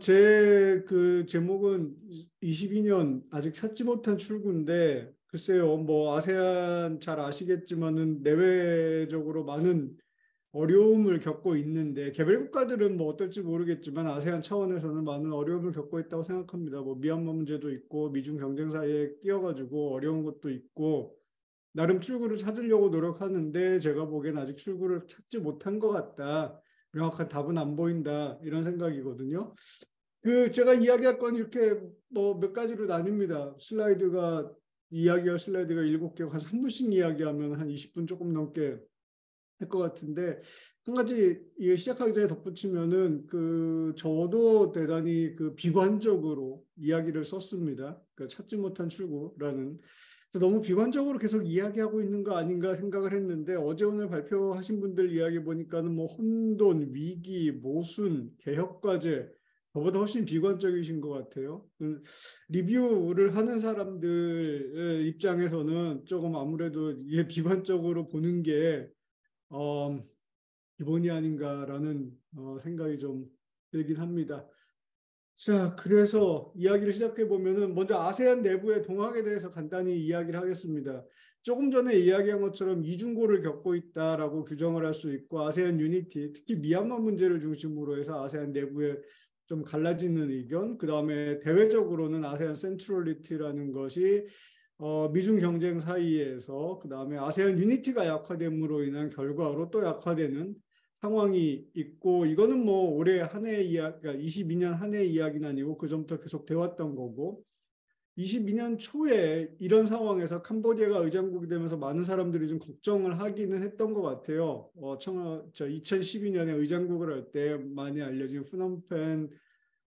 제 그 제목은 22년 아직 찾지 못한 출구인데, 글쎄요, 뭐, 아세안 잘 아시겠지만은 내외적으로 많은 어려움을 겪고 있는데, 개별 국가들은 뭐 어떨지 모르겠지만, 아세안 차원에서는 많은 어려움을 겪고 있다고 생각합니다. 뭐, 미얀마 문제도 있고, 미중 경쟁 사이에 끼어가지고 어려운 것도 있고, 나름 출구를 찾으려고 노력하는데, 제가 보기엔 아직 출구를 찾지 못한 것 같다. 명확한 답은 안 보인다. 이런 생각이거든요. 제가 이야기할 건 이렇게 뭐 몇 가지로 나뉩니다. 이야기할 슬라이드가 7개, 한 3분씩 이야기하면 한 20분 조금 넘게 할 것 같은데, 한 가지 이게 시작하기 전에 덧붙이면은 저도 대단히 비관적으로 이야기를 썼습니다. 찾지 못한 출구라는. 그래서 너무 비관적으로 계속 이야기하고 있는 거 아닌가 생각을 했는데, 어제 오늘 발표하신 분들 이야기 보니까는 뭐 혼돈, 위기, 모순, 개혁 과제, 저보다 훨씬 비관적이신 것 같아요. 리뷰를 하는 사람들 입장에서는 조금 아무래도 이게 비관적으로 보는 게 어, 기본이 아닌가라는 생각이 좀 들긴 합니다. 자, 그래서 이야기를 시작해 보면은 먼저 아세안 내부의 동학에 대해서 간단히 이야기를 하겠습니다. 조금 전에 이야기한 것처럼 이중고를 겪고 있다라고 규정을 할 수 있고, 아세안 유니티, 특히 미얀마 문제를 중심으로 해서 아세안 내부에 좀 갈라지는 의견, 그 다음에 대외적으로는 아세안 센트럴리티라는 것이 미중 경쟁 사이에서, 그 다음에 아세안 유니티가 약화됨으로 인한 결과로 또 약화되는 상황이 있고, 이거는 뭐 올해 한 해 이야기, 그러니까 22년 한 해 이야기는 아니고 그 전부터 계속 돼왔던 거고, 22년 초에 이런 상황에서 캄보디아가 의장국이 되면서 많은 사람들이 좀 걱정을 하기는 했던 것 같아요. 2012년에 의장국을 할 때 많이 알려진 프놈펜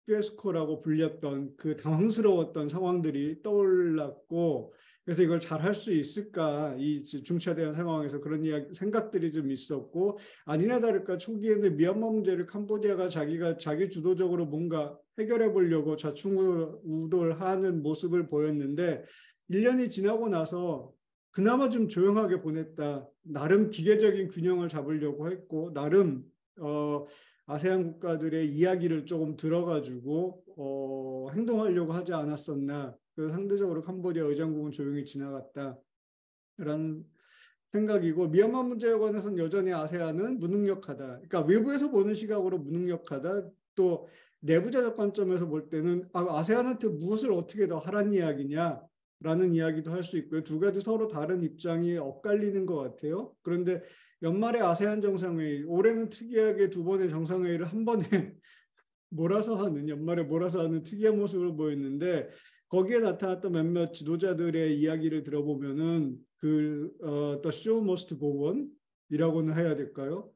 피에스코라고 불렸던 그 당황스러웠던 상황들이 떠올랐고, 그래서 이걸 잘 할 수 있을까, 이 중차대한 상황에서 그런 이야기 생각들이 좀 있었고, 아니나 다를까 초기에는 미얀마 문제를 캄보디아가 자기가 자기 주도적으로 뭔가 해결해 보려고 좌충우돌하는 모습을 보였는데, 1년이 지나고 나서 그나마 좀 조용하게 보냈다. 나름 기계적인 균형을 잡으려고 했고, 나름 아세안 국가들의 이야기를 조금 들어가지고 행동하려고 하지 않았었나. 상대적으로 캄보디아 의장국은 조용히 지나갔다라는 생각이고, 미얀마 문제에 관해서는 여전히 아세안은 무능력하다. 그러니까 외부에서 보는 시각으로 무능력하다. 또 내부자적 관점에서 볼 때는 아세안한테 무엇을 어떻게 더 하란 이야기냐. 라는 이야기도 할 수 있고요. 두 가지 서로 다른 입장이 엇갈리는 것 같아요. 그런데 연말에 아세안 정상회의, 올해는 특이하게 두 번의 정상회의를 한 번에 연말에 몰아서 하는 특이한 모습을 보였는데, 거기에 나타났던 몇몇 지도자들의 이야기를 들어보면은 The show must go on 이라고는 해야 될까요?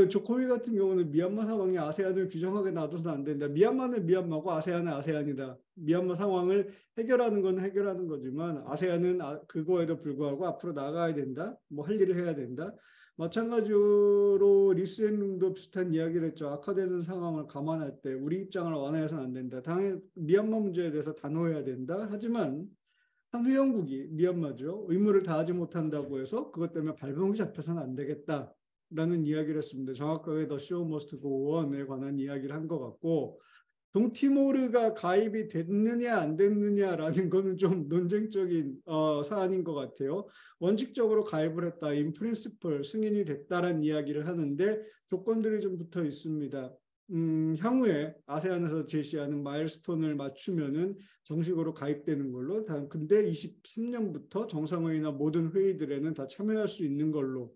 조코위 같은 경우는 미얀마 상황이 아세안을 규정하게 놔둬서는 안 된다. 미얀마는 미얀마고 아세안은 아세안이다. 미얀마 상황을 해결하는 건 해결하는 거지만 아세안은 그거에도 불구하고 앞으로 나가야 된다. 뭐 할 일을 해야 된다. 마찬가지로 리스앤룸도 비슷한 이야기를 했죠. 악화되는 상황을 감안할 때 우리 입장을 완화해서는 안 된다. 당연히 미얀마 문제에 대해서 단호해야 된다. 하지만 한 회원국이 미얀마죠. 의무를 다하지 못한다고 해서 그것 때문에 발버둥이 잡혀서는 안 되겠다라는 이야기를 했습니다. 정확하게 The Show Must Go On에 관한 이야기를 한 것 같고, 동티모르가 가입이 됐느냐 안 됐느냐라는 거는 좀 논쟁적인 사안인 것 같아요. 원칙적으로 가입을 했다, 인 프린시플 승인이 됐다라는 이야기를 하는데 조건들이 좀 붙어 있습니다. 향후에 아세안에서 제시하는 마일스톤을 맞추면은 정식으로 가입되는 걸로. 근데 23년부터 정상회의나 모든 회의들에는 다 참여할 수 있는 걸로.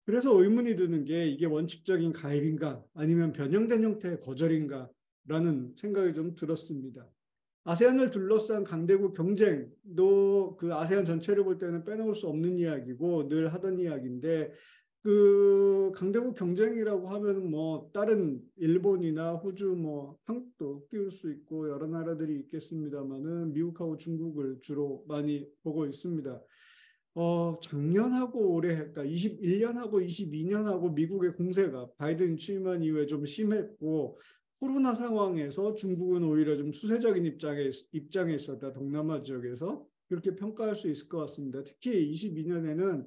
그래서 의문이 드는 게 이게 원칙적인 가입인가 아니면 변형된 형태의 거절인가 라는 생각이 좀 들었습니다. 아세안을 둘러싼 강대국 경쟁도 아세안 전체를 볼 때는 빼놓을 수 없는 이야기고 늘 하던 이야기인데, 강대국 경쟁이라고 하면 뭐 다른 일본이나 호주, 뭐 한국도 끼울 수 있고 여러 나라들이 있겠습니다만은 미국하고 중국을 주로 많이 보고 있습니다. 작년하고 올해, 그러니까 21년하고 22년하고 미국의 공세가 바이든 취임한 이후에 좀 심했고, 코로나 상황에서 중국은 오히려 좀 수세적인 입장에 있었다. 동남아 지역에서 그렇게 평가할 수 있을 것 같습니다. 특히 22년에는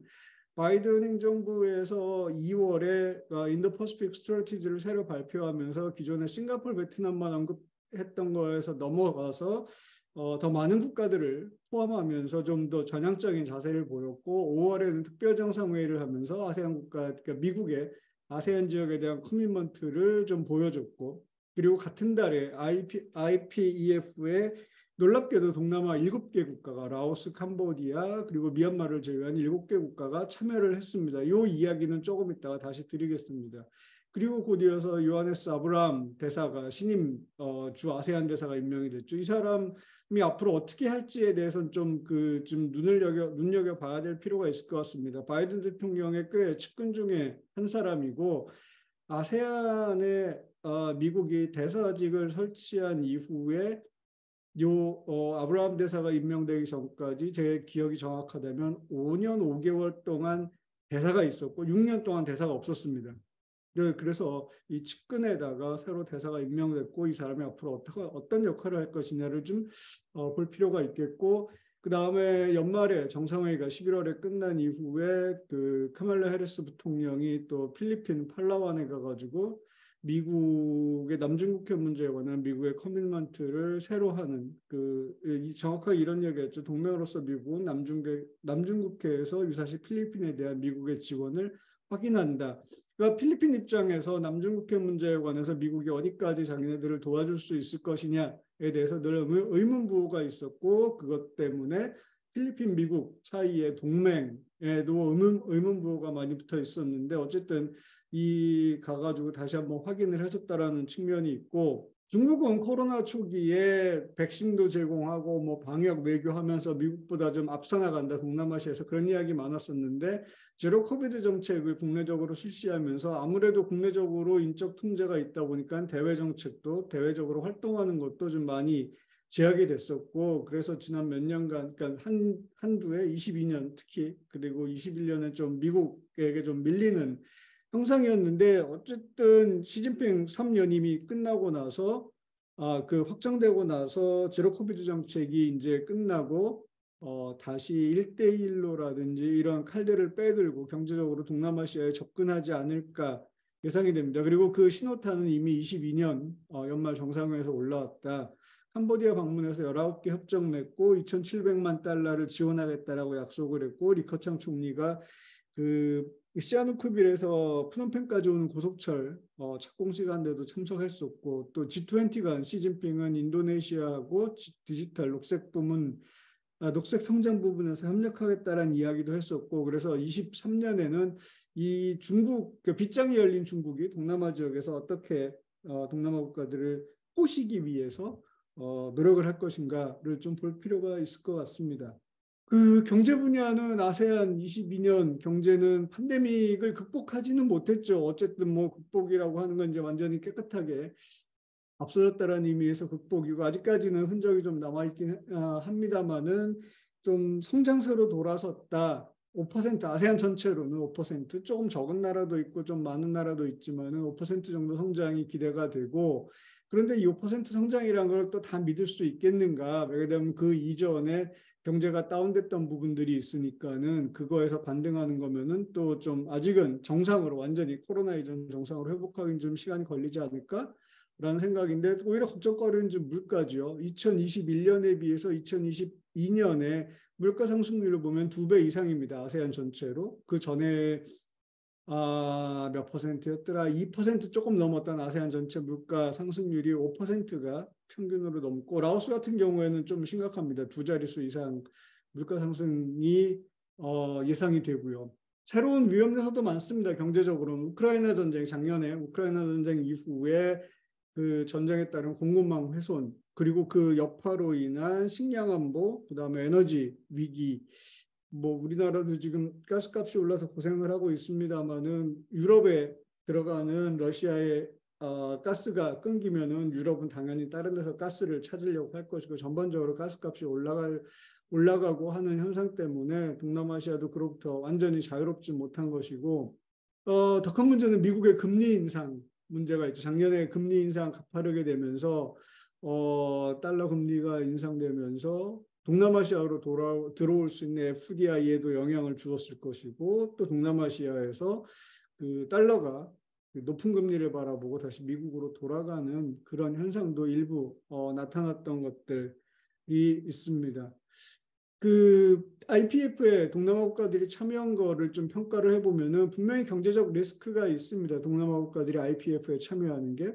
바이든 행정부에서 2월에 인도 퍼시픽 스트래티지를 새로 발표하면서 기존에 싱가포르, 베트남만 언급했던 거에서 넘어가서 더 많은 국가들을 포함하면서 좀 더 전향적인 자세를 보였고 5월에는 특별정상회의를 하면서 아세안 국가, 그러니까 미국의 아세안 지역에 대한 커미먼트를 좀 보여줬고 그리고 같은 달에 IPEF에 놀랍게도 동남아 7개 국가가 라오스, 캄보디아 그리고 미얀마를 제외한 7개 국가가 참여를 했습니다. 이 이야기는 조금 이따가 다시 드리겠습니다. 그리고 곧 이어서 요하네스 아브라함 대사가 신임 주 아세안 대사가 임명이 됐죠. 이 사람이 앞으로 어떻게 할지에 대해서는 좀 눈여겨 봐야 될 필요가 있을 것 같습니다. 바이든 대통령의 꽤 측근 중에 한 사람이고 아세안에 미국이 대사직을 설치한 이후에 아브라함 대사가 임명되기 전까지 제 기억이 정확하다면 5년 5개월 동안 대사가 있었고 6년 동안 대사가 없었습니다. 그래서 이 측근에다가 새로 대사가 임명됐고 이 사람이 앞으로 어떤 역할을 할 것이냐를 좀 볼 필요가 있겠고 그 다음에 연말에 정상회의가 11월에 끝난 이후에 그 카말라 해리스 부통령이 또 필리핀 팔라완에 가가지고 미국의 남중국해 문제에 관한 미국의 커미트먼트를 새로 하는 정확하게 이런 얘기했죠. 동맹으로서 미국은 남중국해에서 유사시 필리핀에 대한 미국의 지원을 확인한다. 그러니까 필리핀 입장에서 남중국해 문제에 관해서 미국이 어디까지 자기네들을 도와줄 수 있을 것이냐에 대해서 늘 의문부호가 있었고 그것 때문에 필리핀 미국 사이의 동맹에도 의문부호가 많이 붙어 있었는데 어쨌든 이 가가지고 다시 한번 확인을 해줬다라는 측면이 있고 중국은 코로나 초기에 백신도 제공하고 뭐 방역 외교하면서 미국보다 좀 앞서 나간다 동남아시아에서 그런 이야기 많았었는데 제로 코비드 정책을 국내적으로 실시하면서 아무래도 국내적으로 인적 통제가 있다 보니까 대외 정책도 대외적으로 활동하는 것도 좀 많이 제약이 됐었고 그래서 지난 몇 년간 그러니까 한두 해 22년 특히 그리고 21년에 좀 미국에게 좀 밀리는 형상이었는데 어쨌든 시진핑 3년임이 끝나고 나서 그 확정되고 나서 제로 코비드 정책이 이제 끝나고 다시 1대1로라든지 이런 칼들을 빼들고 경제적으로 동남아시아에 접근하지 않을까 예상이 됩니다. 그리고 그 신호탄은 이미 22년 연말 정상회에서 올라왔다. 캄보디아 방문해서 19개 협정 냈고 2,700만 달러를 지원하겠다라고 약속을 했고 리커창 총리가 그 시아누크빌에서 프놈펜까지 오는 고속철 착공 시간대도 참석했었고 또 G20가 시진핑은 인도네시아하고 디지털 녹색 부문 녹색 성장 부분에서 협력하겠다라는 이야기도 했었고 그래서 23년에는 이 중국 그 빗장이 열린 중국이 동남아 지역에서 어떻게 동남아 국가들을 꼬시기 위해서 노력을 할 것인가를 좀 볼 필요가 있을 것 같습니다. 그 경제 분야는 아세안 22년 경제는 팬데믹을 극복하지는 못했죠. 어쨌든 뭐 극복이라고 하는 건 이제 완전히 깨끗하게 앞서졌다는 의미에서 극복이고 아직까지는 흔적이 좀 남아있긴 합니다만은 좀 성장세로 돌아섰다. 5% 아세안 전체로는 5% 조금 적은 나라도 있고 좀 많은 나라도 있지만은 5% 정도 성장이 기대가 되고 그런데 이 5% 성장이라는 걸 또 다 믿을 수 있겠는가? 왜냐하면 그 이전에 경제가 다운됐던 부분들이 있으니까는 그거에서 반등하는 거면은 또 좀 아직은 정상으로 완전히 코로나 이전 정상으로 회복하기는 좀 시간이 걸리지 않을까? 라는 생각인데 오히려 걱정거리는 좀 물가죠. 2021년에 비해서 2022년에 물가 상승률을 보면 2배 이상입니다. 아세안 전체로. 그 전에 몇 퍼센트였더라? 2% 조금 넘었던 아세안 전체 물가 상승률이 5%가 평균으로 넘고 라오스 같은 경우에는 좀 심각합니다. 2자릿수 이상 물가 상승이 예상이 되고요. 새로운 위험 요소도 많습니다. 경제적으로는 우크라이나 전쟁 작년에 우크라이나 전쟁 이후에 그 전쟁에 따른 공급망 훼손 그리고 그 여파로 인한 식량 안보 그다음에 에너지 위기 뭐 우리나라도 지금 가스값이 올라서 고생을 하고 있습니다만은 유럽에 들어가는 러시아의 가스가 끊기면은 유럽은 당연히 다른 데서 가스를 찾으려고 할 것이고 전반적으로 가스값이 올라가고 하는 현상 때문에 동남아시아도 그로부터 완전히 자유롭지 못한 것이고 더 큰 문제는 미국의 금리 인상 문제가 있죠. 작년에 금리 인상 가파르게 되면서 달러 금리가 인상되면서 동남아시아로 들어올 수 있는 FDI에도 영향을 주었을 것이고 또 동남아시아에서 그 달러가 높은 금리를 바라보고 다시 미국으로 돌아가는 그런 현상도 일부 나타났던 것들이 있습니다. 그 IPF에 동남아 국가들이 참여한 거를 좀 평가를 해보면은 분명히 경제적 리스크가 있습니다. 동남아 국가들이 IPF에 참여하는 게.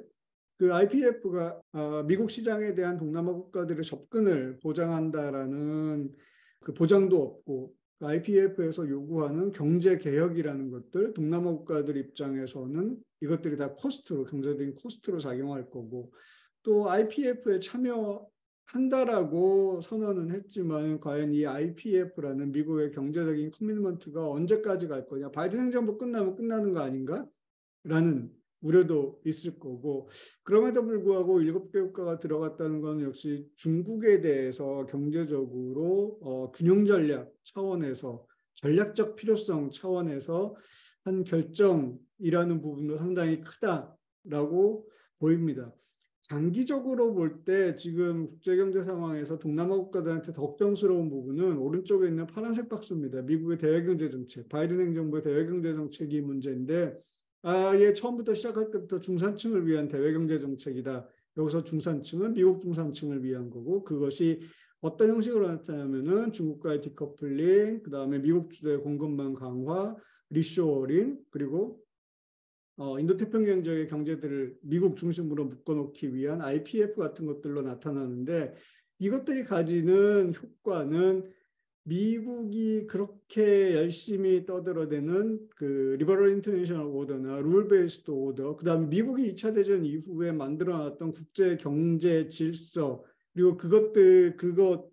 그 IPF가 미국 시장에 대한 동남아 국가들의 접근을 보장한다라는 그 보장도 없고 IPF에서 요구하는 경제 개혁이라는 것들 동남아 국가들 입장에서는 이것들이 다 코스트로 경제적인 코스트로 작용할 거고 또 IPF에 참여한다라고 선언은 했지만 과연 이 IPF라는 미국의 경제적인 커미트먼트가 언제까지 갈 거냐 바이든 행정부 끝나면 끝나는 거 아닌가? 라는 우려도 있을 거고 그럼에도 불구하고 7개 국가가 들어갔다는 건 역시 중국에 대해서 경제적으로 균형 전략 차원에서 전략적 필요성 차원에서 한 결정이라는 부분도 상당히 크다라고 보입니다. 장기적으로 볼 때 지금 국제경제 상황에서 동남아 국가들한테 더 걱정스러운 부분은 오른쪽에 있는 파란색 박스입니다. 미국의 대외경제 정책, 바이든 행정부의 대외경제 정책이 문제인데 아예 처음부터 시작할 때부터 중산층을 위한 대외경제 정책이다. 여기서 중산층은 미국 중산층을 위한 거고 그것이 어떤 형식으로 나타나면은 중국과의 디커플링, 그다음에 미국 주도의 공급망 강화, 리쇼어링 그리고 인도태평양 지역의 경제들을 미국 중심으로 묶어놓기 위한 IPF 같은 것들로 나타나는데 이것들이 가지는 효과는 미국이 그렇게 열심히 떠들어대는 그 리버럴 인터내셔널 오더나 룰 베이스드 오더 그다음에 미국이 2차 대전 이후에 만들어놨던 국제 경제 질서 그리고 그것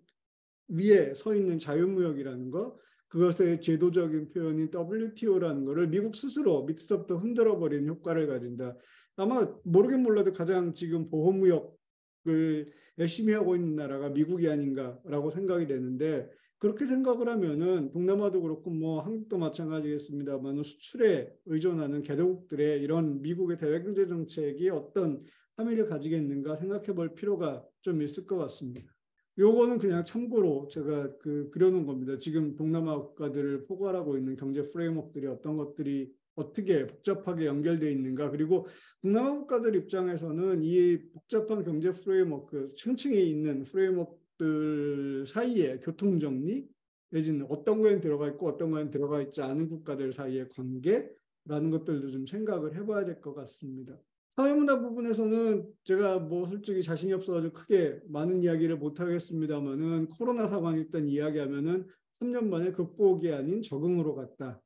위에 서 있는 자유무역이라는 거 그것의 제도적인 표현인 WTO라는 거를 미국 스스로 밑에서부터 흔들어버리는 효과를 가진다. 아마 모르긴 몰라도 가장 지금 보호무역을 열심히 하고 있는 나라가 미국이 아닌가라고 생각이 되는데 그렇게 생각을 하면은 동남아도 그렇고 뭐 한국도 마찬가지겠습니다만 수출에 의존하는 개도국들의 이런 미국의 대외경제 정책이 어떤 함의를 가지겠는가 생각해 볼 필요가 좀 있을 것 같습니다. 요거는 그냥 참고로 제가 그려놓은 겁니다. 지금 동남아 국가들을 포괄하고 있는 경제 프레임워크들이 어떤 것들이 어떻게 복잡하게 연결되어 있는가 그리고 동남아 국가들 입장에서는 이 복잡한 경제 프레임워크 층층이 있는 프레임워크들 사이에 교통정리 내지는 어떤 거에 들어가 있고 어떤 거에 들어가 있지 않은 국가들 사이의 관계라는 것들도 좀 생각을 해봐야 될 것 같습니다. 사회문화 부분에서는 제가 뭐 솔직히 자신이 없어가지고 크게 많은 이야기를 못 하겠습니다만은 코로나 상황 일단 이야기하면은 3년 만에 극복이 아닌 적응으로 갔다.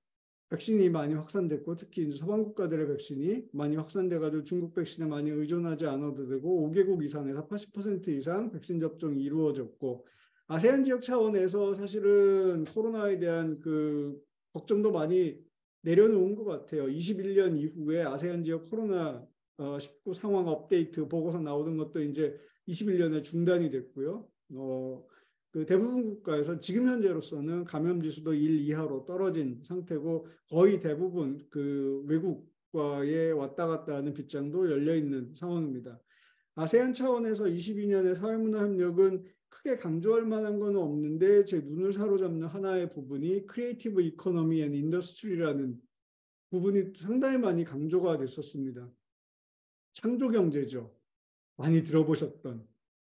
백신이 많이 확산됐고 특히 이제 서방 국가들의 백신이 많이 확산돼가지고 중국 백신에 많이 의존하지 않아도 되고 5개국 이상에서 80% 이상 백신 접종이 이루어졌고 아세안 지역 차원에서 사실은 코로나에 대한 그 걱정도 많이 내려놓은 것 같아요. 21년 이후에 아세안 지역 코로나 19 상황 업데이트 보고서 나오는 것도 이제 21년에 중단이 됐고요. 그 대부분 국가에서 지금 현재로서는 감염 지수도 1 이하로 떨어진 상태고 거의 대부분 그 외국과의 왔다 갔다 하는 빗장도 열려 있는 상황입니다. 아세안 차원에서 22년의 사회문화 협력은 크게 강조할 만한 건 없는데 제 눈을 사로잡는 하나의 부분이 크리에이티브 이코노미 앤 인더스트리라는 부분이 상당히 많이 강조가 됐었습니다. 창조경제죠. 많이 들어보셨던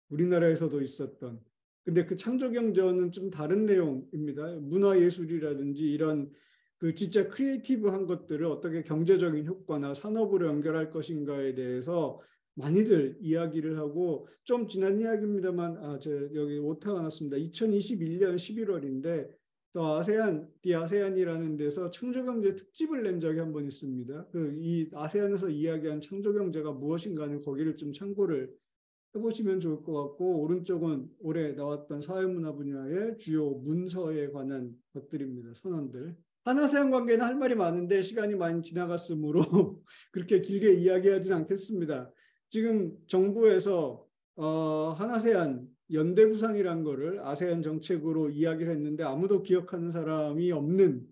우리나라에서도 있었던 근데 그 창조경제는 좀 다른 내용입니다. 문화예술이라든지 이런 그 진짜 크리에이티브한 것들을 어떻게 경제적인 효과나 산업으로 연결할 것인가에 대해서 많이들 이야기를 하고 좀 지난 이야기입니다만 여기 오타가 났습니다. 2021년 11월인데 또 아세안이라는 데서 창조경제 특집을 낸 적이 한 번 있습니다. 이 아세안에서 이야기한 창조경제가 무엇인가는 거기를 좀 참고를 해보시면 좋을 것 같고 오른쪽은 올해 나왔던 사회문화 분야의 주요 문서에 관한 것들입니다. 선언들. 한아세안 관계는 할 말이 많은데 시간이 많이 지나갔으므로 그렇게 길게 이야기하진 않겠습니다. 지금 정부에서 한아세안 연대구상이라는 거를 아세안 정책으로 이야기를 했는데 아무도 기억하는 사람이 없는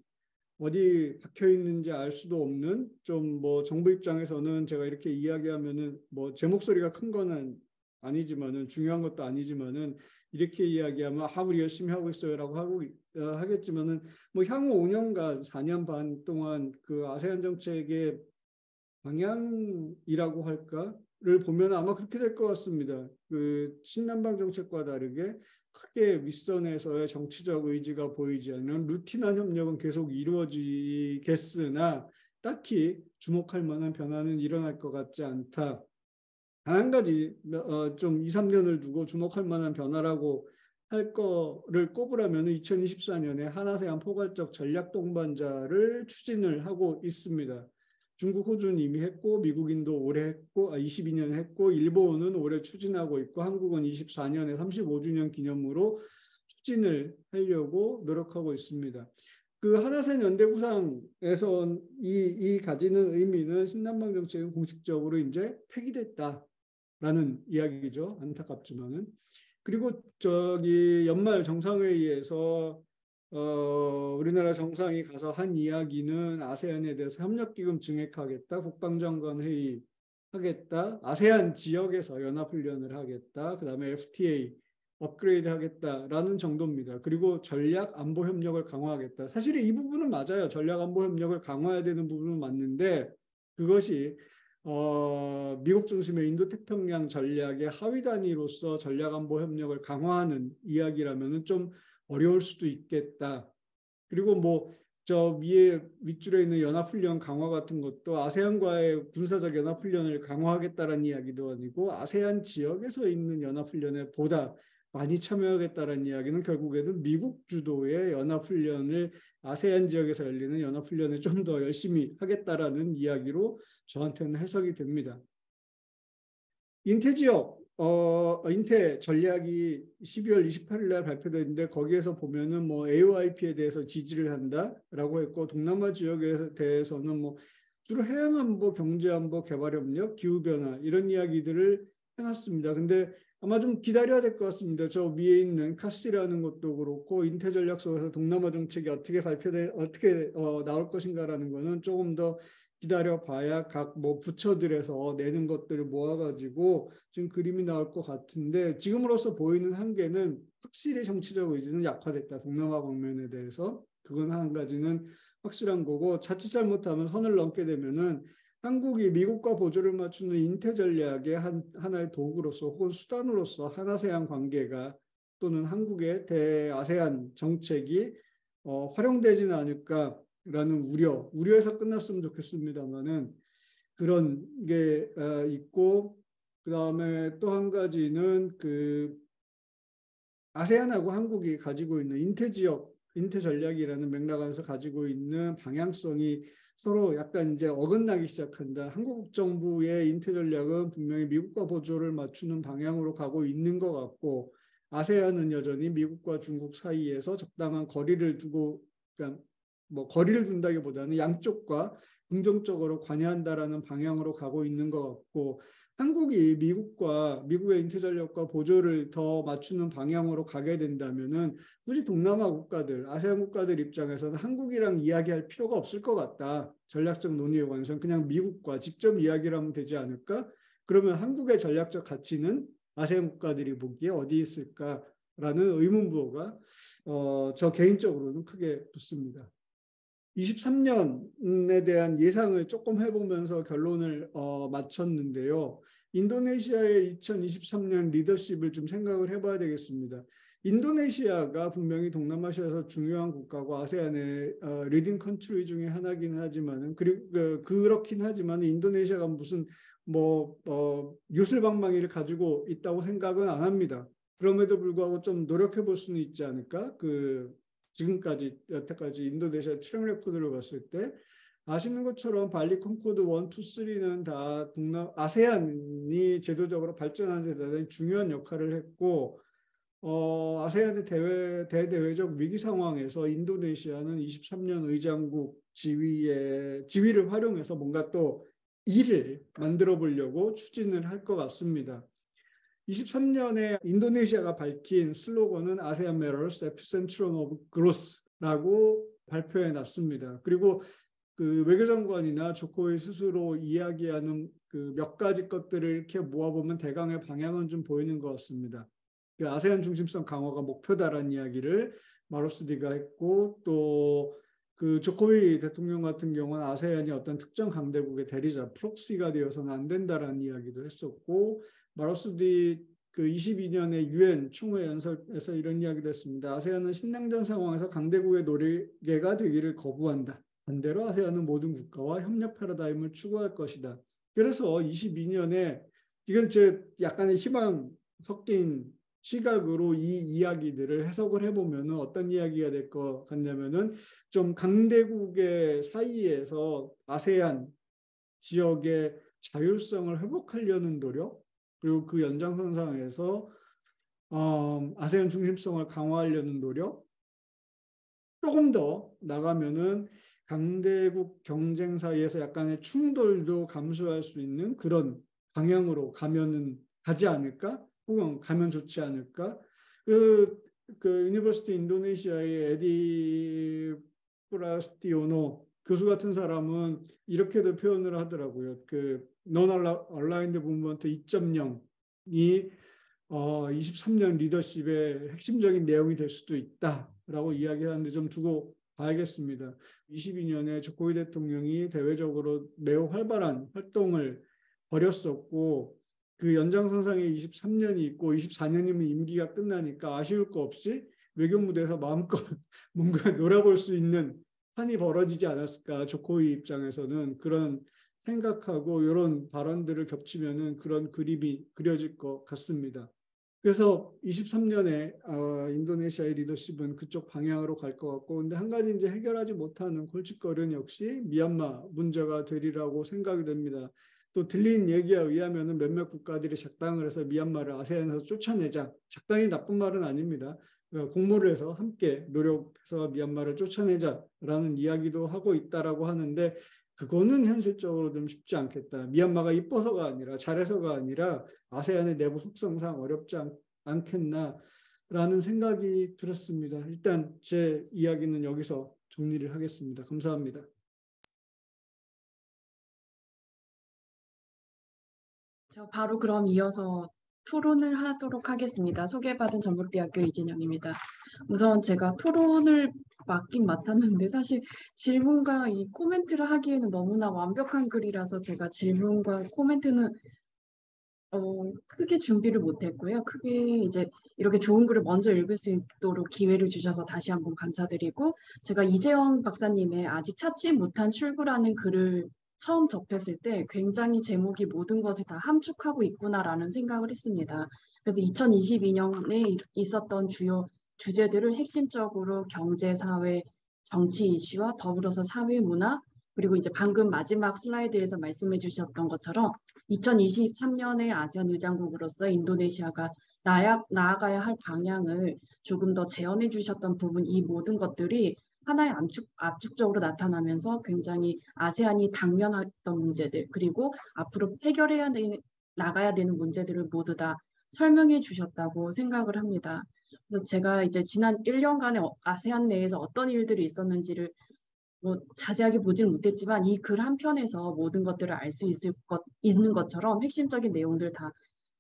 어디 박혀 있는지 알 수도 없는 좀 뭐 정부 입장에서는 제가 이렇게 이야기하면은 뭐 제 목소리가 큰 거는 아니지만은 중요한 것도 아니지만은 이렇게 이야기하면 우리 열심히 하고 있어요라고 하겠지만은 뭐 향후 5년간 4년 반 동안 그 아세안 정책의 방향이라고 할까를 보면 아마 그렇게 될 것 같습니다. 그 신남방 정책과 다르게 크게 윗선에서의 정치적 의지가 보이지 않는 루틴한 협력은 계속 이루어지겠으나 딱히 주목할 만한 변화는 일어날 것 같지 않다. 단 한 가지 좀 2, 3년을 두고 주목할 만한 변화라고 할 거를 꼽으라면 2024년에 한아세안 포괄적 전략 동반자를 추진을 하고 있습니다. 중국, 호주는 이미 했고 미국인도 올해 했고 22년에 했고 일본은 올해 추진하고 있고 한국은 24년에 35주년 기념으로 추진을 하려고 노력하고 있습니다. 그 한아세안 연대구상에서 이 가지는 의미는 신남방 정책은 공식적으로 이제 폐기됐다라는 이야기죠. 안타깝지만은. 그리고 저기 연말 정상회의에서 우리나라 정상이 가서 한 이야기는 아세안에 대해서 협력기금 증액하겠다, 국방장관 회의 하겠다, 아세안 지역에서 연합훈련을 하겠다, 그 다음에 FTA 업그레이드 하겠다라는 정도입니다. 그리고 전략 안보 협력을 강화하겠다. 사실 이 부분은 맞아요. 전략 안보 협력을 강화해야 되는 부분은 맞는데 그것이 미국 중심의 인도태평양 전략의 하위 단위로서 전략 안보 협력을 강화하는 이야기라면은 좀 어려울 수도 있겠다. 그리고 뭐 저 위에 윗줄에 있는 연합훈련 강화 같은 것도 아세안과의 군사적 연합훈련을 강화하겠다는 이야기도 아니고 아세안 지역에서 있는 연합훈련에 보다 많이 참여하겠다는 이야기는 결국에는 미국 주도의 연합훈련을 아세안 지역에서 열리는 연합훈련을 좀 더 열심히 하겠다라는 이야기로 저한테는 해석이 됩니다. 인태 지역, 인태 전략이 12월 28일 날 발표됐는데 거기에서 보면은 뭐 AOIP에 대해서 지지를 한다라고 했고 동남아 지역에 대해서는 뭐 주로 해양안보, 경제안보, 개발협력, 기후변화 이런 이야기들을 해놨습니다. 근데 아마 좀 기다려야 될 것 같습니다. 저 위에 있는 카시라는 것도 그렇고 인태 전략서에서 동남아 정책이 어떻게 나올 것인가라는 거는 조금 더 기다려봐야 각 뭐 부처들에서 내는 것들을 모아가지고 지금 그림이 나올 것 같은데 지금으로서 보이는 한계는 확실히 정치적 의지는 약화됐다. 동남아 방면에 대해서 그건 한 가지는 확실한 거고 자칫 잘못하면 선을 넘게 되면은 한국이 미국과 보조를 맞추는 인태 전략의 하나의 도구로서 혹은 수단으로서 한아세안 관계가 또는 한국의 대아세안 정책이 활용되지는 않을까라는 우려에서 끝났으면 좋겠습니다만은 그런 게 있고 그 다음에 또 한 가지는 그 아세안하고 한국이 가지고 있는 인태 지역, 인태 전략이라는 맥락 안에서 가지고 있는 방향성이 서로 약간 이제 어긋나기 시작한다. 한국 정부의 인태 전략은 분명히 미국과 보조를 맞추는 방향으로 가고 있는 것 같고 아세안은 여전히 미국과 중국 사이에서 적당한 거리를 두고 그러니까 뭐 거리를 둔다기보다는 양쪽과 긍정적으로 관여한다라는 방향으로 가고 있는 것 같고 한국이 미국의 인태 전략과 보조를 더 맞추는 방향으로 가게 된다면은 굳이 동남아 국가들, 아세안 국가들 입장에서는 한국이랑 이야기할 필요가 없을 것 같다. 전략적 논의에 관해서는 그냥 미국과 직접 이야기를 하면 되지 않을까? 그러면 한국의 전략적 가치는 아세안 국가들이 보기에 어디 있을까라는 의문부호가 저 개인적으로는 크게 붙습니다. 23년에 대한 예상을 조금 해보면서 결론을 마쳤는데요. 인도네시아의 2023년 리더십을 좀 생각을 해봐야 되겠습니다. 인도네시아가 분명히 동남아시아에서 중요한 국가고 아세안의 리딩 컨트리 중에 하나긴 하지만은 그렇긴 하지만 인도네시아가 무슨 뭐 요술방망이를 가지고 있다고 생각은 안 합니다. 그럼에도 불구하고 좀 노력해 볼 수는 있지 않을까? 지금까지 여태까지 인도네시아 트랙 레코드를 봤을 때 아시는 것처럼 발리 콩코드 1, 2, 3는 다 아세안이 제도적으로 발전하는 데 대단히 중요한 역할을 했고 아세안의 대대외적 위기 상황에서 인도네시아는 23년 의장국 지위를 활용해서 뭔가 또 일을 만들어 보려고 추진을 할 것 같습니다. 23년에 인도네시아가 밝힌 슬로건은 ASEAN Matters, Epicentrum of Growth라고 발표해 놨습니다. 그리고 그 외교장관이나 조코위 스스로 이야기하는 그 몇 가지 것들을 이렇게 모아보면 대강의 방향은 좀 보이는 것 같습니다. 그 아세안 중심성 강화가 목표다라는 이야기를 마로스디가 했고, 또 그 조코비 대통령 같은 경우는 아세안이 어떤 특정 강대국의 대리자, 프록시가 되어서는 안 된다라는 이야기도 했었고, 마로스디 그 22년에 유엔 총회 연설에서 이런 이야기도 했습니다. 아세안은 신냉전 상황에서 강대국의 노리개가 되기를 거부한다. 반대로 아세안은 모든 국가와 협력 패러다임을 추구할 것이다. 그래서 22년에 이건 제 약간의 희망 섞인 시각으로 이 이야기들을 해석을 해보면 어떤 이야기가 될 것 같냐면은 좀 강대국의 사이에서 아세안 지역의 자율성을 회복하려는 노력, 그리고 그 연장선상에서 아세안 중심성을 강화하려는 노력, 조금 더 나가면은 강대국 경쟁 사이에서 약간의 충돌도 감수할 수 있는 그런 방향으로 가지 않을까? 혹은 가면 좋지 않을까? 그 유니버시티 인도네시아의 에디 프라스티오노 교수 같은 사람은 이렇게도 표현을 하더라고요. 그 Non-Aligned Movement 2.0이 23년 리더십의 핵심적인 내용이 될 수도 있다라고 이야기하는데 좀 두고 봐야겠습니다. 22년에 조코위 대통령이 대외적으로 매우 활발한 활동을 벌였었고, 그 연장선상에 23년이 있고 24년이면 임기가 끝나니까 아쉬울 거 없이 외교 무대에서 마음껏 뭔가 놀아볼 수 있는 판이 벌어지지 않았을까. 조코위 입장에서는 그런 생각하고 이런 발언들을 겹치면은 그런 그림이 그려질 것 같습니다. 그래서 23년에 인도네시아의 리더십은 그쪽 방향으로 갈 것 같고, 근데 한 가지 이제 해결하지 못하는 골칫거리는 역시 미얀마 문제가 되리라고 생각이 됩니다. 또 들린 얘기에 의하면은 몇몇 국가들이 작당을 해서 미얀마를 아세안에서 쫓아내자. 작당이 나쁜 말은 아닙니다. 공모를 해서 함께 노력해서 미얀마를 쫓아내자라는 이야기도 하고 있다라고 하는데, 그거는 현실적으로 좀 쉽지 않겠다. 미얀마가 이뻐서가 아니라 잘해서가 아니라 아세안의 내부 속성상 어렵지 않겠나라는 생각이 들었습니다. 일단 제 이야기는 여기서 정리를 하겠습니다. 감사합니다. 저 바로 그럼 이어서 토론을 하도록 하겠습니다. 소개받은 전북대학교 이진영입니다. 우선 제가 토론을 맡긴 맡았는데 사실 질문과 이 코멘트를 하기에는 너무나 완벽한 글이라서 제가 질문과 코멘트는 크게 준비를 못했고요. 크게 이제 이렇게 좋은 글을 먼저 읽을 수 있도록 기회를 주셔서 다시 한번 감사드리고, 제가 이재원 박사님의 아직 찾지 못한 출구라는 글을 처음 접했을 때 굉장히 제목이 모든 것을 다 함축하고 있구나라는 생각을 했습니다. 그래서 2022년에 있었던 주요 주제들을 핵심적으로 경제, 사회, 정치 이슈와 더불어서 사회 문화, 그리고 이제 방금 마지막 슬라이드에서 말씀해 주셨던 것처럼 2023년에 아세안 의장국으로서 인도네시아가 나아가야 할 방향을 조금 더 재현해 주셨던 부분, 이 모든 것들이 하나의 압축적으로 나타나면서 굉장히 아세안이 당면했던 문제들, 그리고 앞으로 나가야 되는 문제들을 모두 다 설명해 주셨다고 생각을 합니다. 그래서 제가 이제 지난 1년간의 아세안 내에서 어떤 일들이 있었는지를 자세하게 보지는 못했지만 이 글 한 편에서 모든 것들을 알 수 있는 것처럼 핵심적인 내용들 다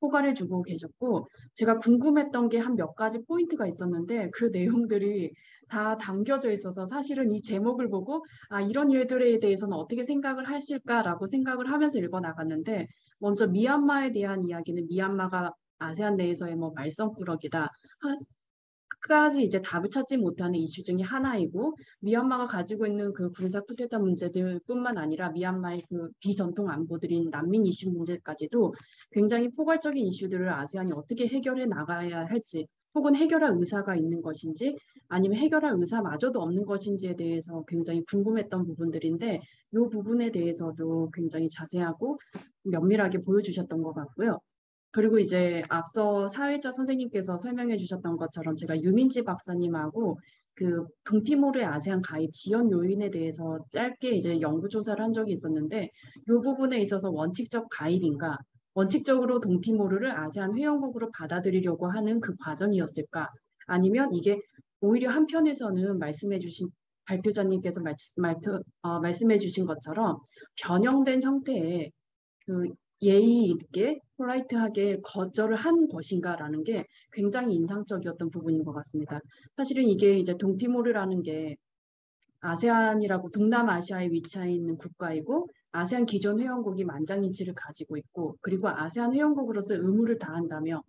포괄해 주고 계셨고, 제가 궁금했던 게 한 몇 가지 포인트가 있었는데 그 내용들이 다 담겨져 있어서 사실은 이 제목을 보고 이런 일들에 대해서는 어떻게 생각을 하실까라고 생각을 하면서 읽어 나갔는데, 먼저 미얀마에 대한 이야기는 미얀마가 아세안 내에서의 말썽꾸러기다, 까지 이제 답을 찾지 못하는 이슈 중에 하나이고, 미얀마가 가지고 있는 그 군사 쿠데타 문제들뿐만 아니라 미얀마의 그 비전통 안보들인 난민 이슈 문제까지도 굉장히 포괄적인 이슈들을 아세안이 어떻게 해결해 나가야 할지, 혹은 해결할 의사가 있는 것인지 아니면 해결할 의사마저도 없는 것인지에 대해서 굉장히 궁금했던 부분들인데, 이 부분에 대해서도 굉장히 자세하고 면밀하게 보여주셨던 것 같고요. 그리고 이제 앞서 사회자 선생님께서 설명해 주셨던 것처럼 제가 유민지 박사님하고 그 동티모르의 아세안 가입 지연 요인에 대해서 짧게 이제 연구 조사를 한 적이 있었는데, 이 부분에 있어서 원칙적 가입인가, 원칙적으로 동티모르를 아세안 회원국으로 받아들이려고 하는 그 과정이었을까, 아니면 이게 오히려 한편에서는 말씀해 주신 발표자님께서 말씀해 주신 것처럼 변형된 형태의 그 예의 있게 폴라이트하게 거절을 한 것인가라는 게 굉장히 인상적이었던 부분인 것 같습니다. 사실은 이게 이제 동티모르라는 게 아세안이라고 동남아시아에 위치해 있는 국가이고 아세안 기존 회원국이 만장일치를 가지고 있고 그리고 아세안 회원국으로서 의무를 다한다며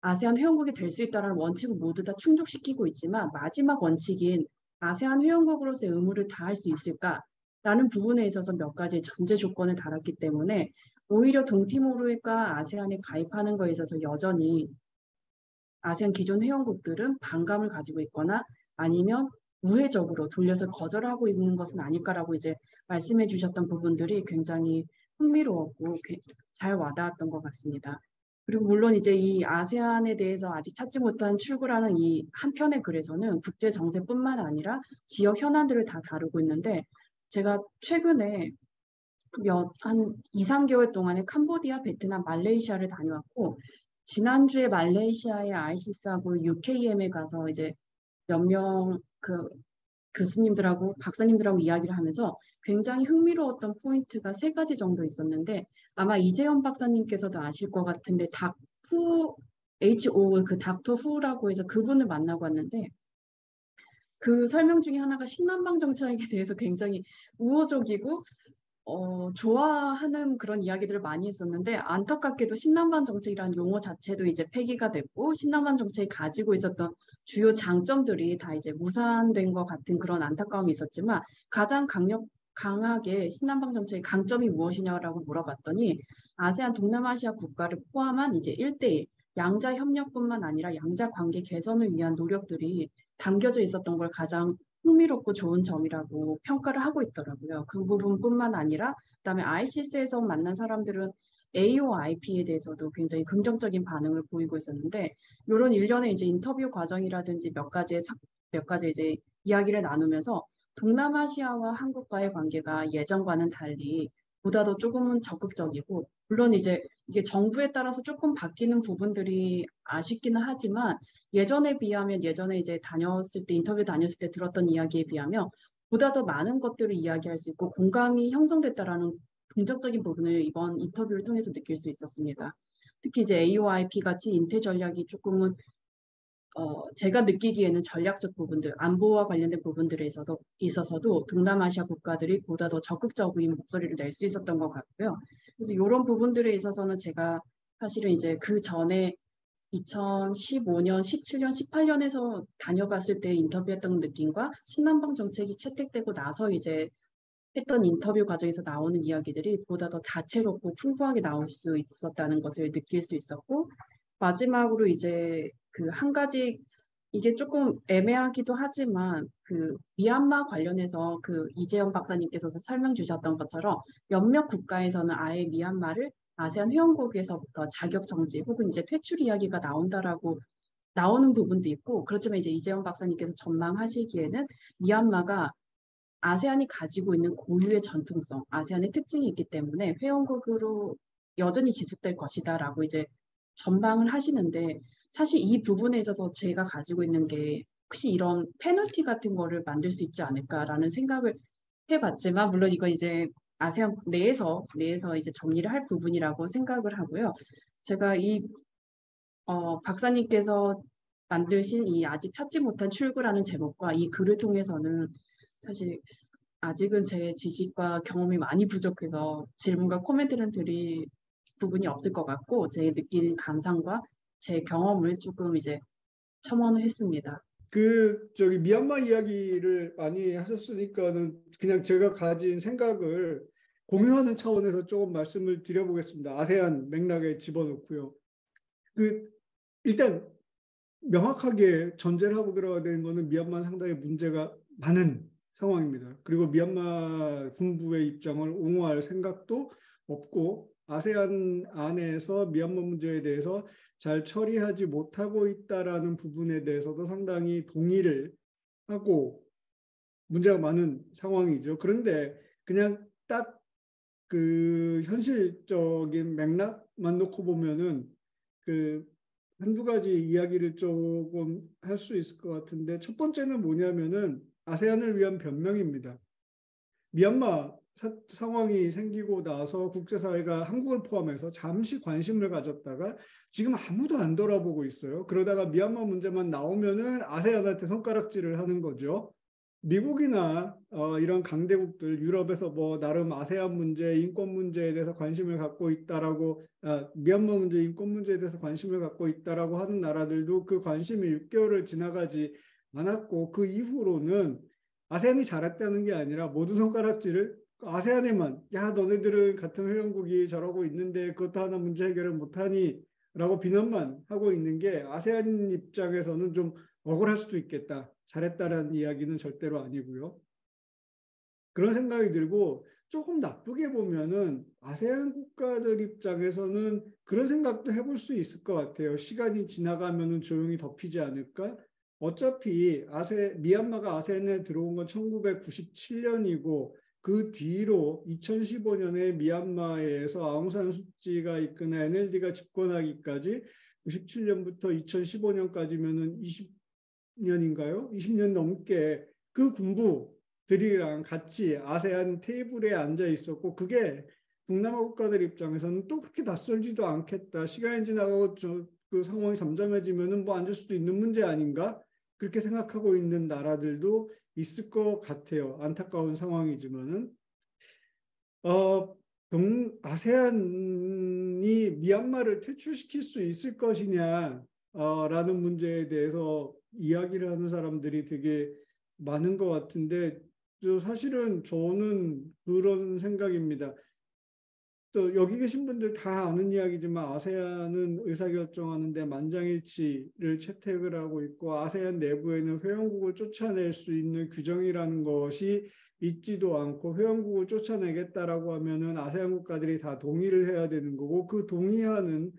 아세안 회원국이 될 수 있다는 원칙을 모두 다 충족시키고 있지만 마지막 원칙인 아세안 회원국으로서의 의무를 다할 수 있을까라는 부분에 있어서 몇 가지 전제 조건을 달았기 때문에 오히려 동티모르가 아세안에 가입하는 것에 있어서 여전히 아세안 기존 회원국들은 반감을 가지고 있거나 아니면 우회적으로 돌려서 거절하고 있는 것은 아닐까라고 이제 말씀해 주셨던 부분들이 굉장히 흥미로웠고 잘 와닿았던 것 같습니다. 그리고 물론 이제 이 아세안에 대해서 아직 찾지 못한 출구라는 이 한편의 글에서는 국제 정세뿐만 아니라 지역 현안들을 다 다루고 있는데 제가 최근에 한 2, 3개월 동안에 캄보디아, 베트남, 말레이시아를 다녀왔고 지난주에 말레이시아의 ICS하고 UKM에 가서 이제 몇 명 그 교수님들하고 박사님들하고 이야기를 하면서 굉장히 흥미로웠던 포인트가 세 가지 정도 있었는데 아마 이재현 박사님께서도 아실 것 같은데 닥후 HO 그 닥터 후라고 해서 그분을 만나고 왔는데 그 설명 중에 하나가 신남방 정책에 대해서 굉장히 우호적이고 좋아하는 그런 이야기들을 많이 했었는데 안타깝게도 신남반 정책이라는 용어 자체도 이제 폐기가 됐고 신남반 정책이 가지고 있었던 주요 장점들이 다 이제 무산된 것 같은 그런 안타까움이 있었지만 가장 강하게 신남방 정책의 강점이 무엇이냐라고 물어봤더니 아세안 동남아시아 국가를 포함한 이제 1대1 양자 협력뿐만 아니라 양자 관계 개선을 위한 노력들이 담겨져 있었던 걸 가장 흥미롭고 좋은 점이라고 평가를 하고 있더라고요. 그 부분뿐만 아니라 그다음에 ICS에서 만난 사람들은 AOIP에 대해서도 굉장히 긍정적인 반응을 보이고 있었는데 이런 일련의 이제 인터뷰 과정이라든지 몇 가지 이제 이야기를 나누면서 동남아시아와 한국과의 관계가 예전과는 달리 보다 더 조금은 적극적이고 물론 이제 이게 정부에 따라서 조금 바뀌는 부분들이 아쉽기는 하지만 예전에 비하면 예전에 이제 다녔을 때 인터뷰 다녔을 때 들었던 이야기에 비하면 보다 더 많은 것들을 이야기할 수 있고 공감이 형성됐다라는 긍정적인 부분을 이번 인터뷰를 통해서 느낄 수 있었습니다. 특히 이제 AOIP 같이 인태 전략이 조금은 제가 느끼기에는 전략적 부분들, 안보와 관련된 부분들에 있어서도 동남아시아 국가들이 보다 더 적극적인 목소리를 낼 수 있었던 것 같고요. 그래서 이런 부분들에 있어서는 제가 사실은 이제 그 전에 2015년, 17년, 18년에서 다녀봤을 때 인터뷰했던 느낌과 신남방 정책이 채택되고 나서 이제 했던 인터뷰 과정에서 나오는 이야기들이 보다 더 다채롭고 풍부하게 나올 수 있었다는 것을 느낄 수 있었고 마지막으로 이제 그 한 가지 이게 조금 애매하기도 하지만 그 미얀마 관련해서 그 이재현 박사님께서 설명 주셨던 것처럼 몇몇 국가에서는 아예 미얀마를 아세안 회원국에서부터 자격 정지 혹은 이제 퇴출 이야기가 나온다라고 나오는 부분도 있고 그렇지만 이제 이재현 박사님께서 전망하시기에는 미얀마가 아세안이 가지고 있는 고유의 전통성, 아세안의 특징이 있기 때문에 회원국으로 여전히 지속될 것이다라고 이제 전망을 하시는데 사실 이 부분에 있어서 제가 가지고 있는 게 혹시 이런 페널티 같은 거를 만들 수 있지 않을까라는 생각을 해봤지만 물론 이거 이제 아세안 내에서 이제 정리를 할 부분이라고 생각을 하고요. 제가 이 박사님께서 만드신 이 아직 찾지 못한 출구라는 제목과 이 글을 통해서는 사실 아직은 제 지식과 경험이 많이 부족해서 질문과 코멘트를 드릴 부분이 없을 것 같고 제 느낀 감상과 제 경험을 조금 이제 첨언을 했습니다. 그 저기 미얀마 이야기를 많이 하셨으니까는 그냥 제가 가진 생각을 공유하는 차원에서 조금 말씀을 드려보겠습니다. 아세안 맥락에 집어넣고요. 그 일단 명확하게 전제를 하고 들어가야 되는 거는 미얀마는 상당히 문제가 많은 상황입니다. 그리고 미얀마 군부의 입장을 옹호할 생각도 없고 아세안 안에서 미얀마 문제에 대해서 잘 처리하지 못하고 있다라는 부분에 대해서도 상당히 동의를 하고 문제가 많은 상황이죠. 그런데 그냥 딱 그 현실적인 맥락만 놓고 보면은 그 한두 가지 이야기를 조금 할 수 있을 것 같은데 첫 번째는 뭐냐면은 아세안을 위한 변명입니다. 미얀마 상황이 생기고 나서 국제사회가 한국을 포함해서 잠시 관심을 가졌다가 지금 아무도 안 돌아보고 있어요. 그러다가 미얀마 문제만 나오면은 아세안한테 손가락질을 하는 거죠. 미국이나 이런 강대국들 유럽에서 뭐 나름 아세안 문제, 인권 문제에 대해서 관심을 갖고 있다라고 미얀마 문제, 인권 문제에 대해서 관심을 갖고 있다라고 하는 나라들도 그 관심이 6개월을 지나가지 않았고 그 이후로는 아세안이 잘했다는 게 아니라 모두 손가락질을 아세안에만 야 너네들은 같은 회원국이 저러고 있는데 그것도 하나 문제 해결을 못하니 라고 비난만 하고 있는 게 아세안 입장에서는 좀 억울할 수도 있겠다. 잘했다라는 이야기는 절대로 아니고요. 그런 생각이 들고 조금 나쁘게 보면은 아세안 국가들 입장에서는 그런 생각도 해볼 수 있을 것 같아요. 시간이 지나가면은 조용히 덮이지 않을까? 어차피 미얀마가 아세안에 들어온 건 1997년이고 그 뒤로 2015년에 미얀마에서 아웅산 수치가 이끄는 NLD가 집권하기까지 97년부터 2015년까지면은 20년인가요? 20년 넘게 그 군부들이랑 같이 아세안 테이블에 앉아 있었고 그게 동남아 국가들 입장에서는 또 그렇게 낯설지도 않겠다. 시간이 지나고 그 상황이 잠잠해지면은 뭐 앉을 수도 있는 문제 아닌가? 그렇게 생각하고 있는 나라들도 있을 것 같아요. 안타까운 상황이지만은 아세안이 미얀마를 퇴출시킬 수 있을 것이냐 라는 문제에 대해서 이야기를 하는 사람들이 되게 많은 것 같은데 사실은 저는 그런 생각입니다. 또 여기 계신 분들 다 아는 이야기지만 아세안은 의사결정하는데 만장일치를 채택을 하고 있고 아세안 내부에는 회원국을 쫓아낼 수 있는 규정이라는 것이 있지도 않고 회원국을 쫓아내겠다라고 하면은 아세안 국가들이 다 동의를 해야 되는 거고 그 동의하는